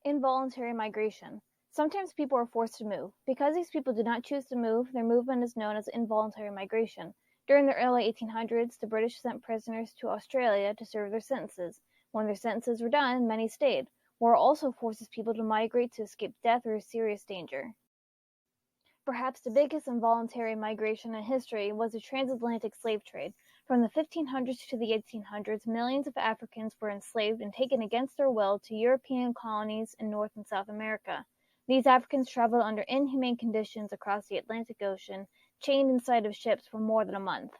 Involuntary migration. Sometimes people are forced to move. Because these people did not choose to move, their movement is known as involuntary migration. During the early 1800s, the British sent prisoners to Australia to serve their sentences. When their sentences were done, many stayed. War also forces people to migrate to escape death or serious danger. Perhaps the biggest involuntary migration in history was the transatlantic slave trade. From the 1500s to the 1800s, millions of Africans were enslaved and taken against their will to European colonies in North and South America. These Africans traveled under inhumane conditions across the Atlantic Ocean, chained inside of ships for more than a month.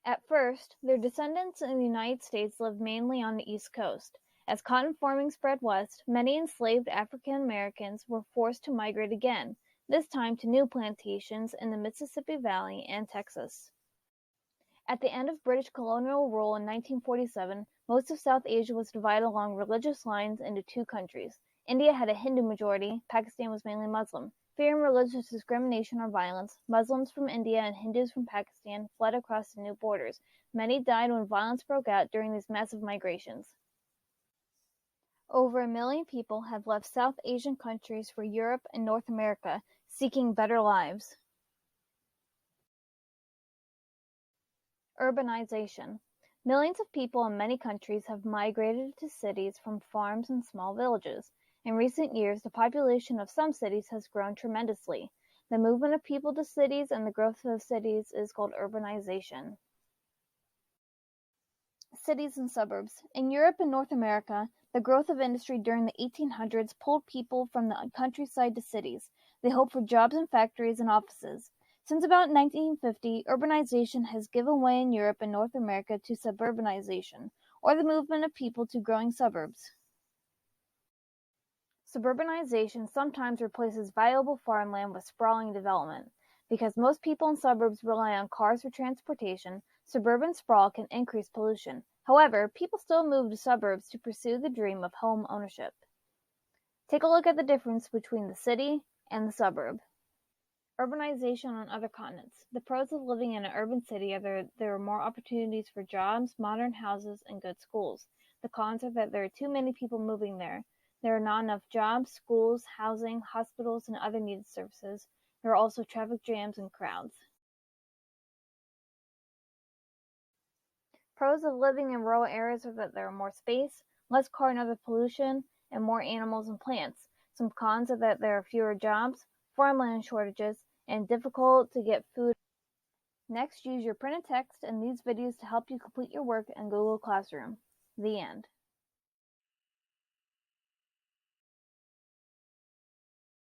At first, their descendants in the United States lived mainly on the East Coast. As cotton farming spread west, many enslaved African Americans were forced to migrate again, this time to new plantations in the Mississippi Valley and Texas. At the end of British colonial rule in 1947, most of South Asia was divided along religious lines into two countries. India had a Hindu majority, Pakistan was mainly Muslim. Fearing religious discrimination or violence, Muslims from India and Hindus from Pakistan fled across the new borders. Many died when violence broke out during these massive migrations. Over 1 million people have left South Asian countries for Europe and North America, seeking better lives. Urbanization. Millions of people in many countries have migrated to cities from farms and small villages. In recent years, the population of some cities has grown tremendously. The movement of people to cities and the growth of cities is called urbanization. Cities and suburbs. In Europe and North America, the growth of industry during the 1800s pulled people from the countryside to cities. They hoped for jobs in factories and offices. Since about 1950, urbanization has given way in Europe and North America to suburbanization, or the movement of people to growing suburbs. Suburbanization sometimes replaces valuable farmland with sprawling development. Because most people in suburbs rely on cars for transportation, suburban sprawl can increase pollution. However, people still move to suburbs to pursue the dream of home ownership. Take a look at the difference between the city and the suburb. Urbanization on other continents. The pros of living in an urban city are that there are more opportunities for jobs, modern houses, and good schools. The cons are that there are too many people moving there. There are not enough jobs, schools, housing, hospitals, and other needed services. There are also traffic jams and crowds. Pros of living in rural areas are that there are more space, less car and other pollution, and more animals and plants. Some cons are that there are fewer jobs, farmland shortages, and difficult to get food. Next, use your printed text and these videos to help you complete your work in Google Classroom. The end.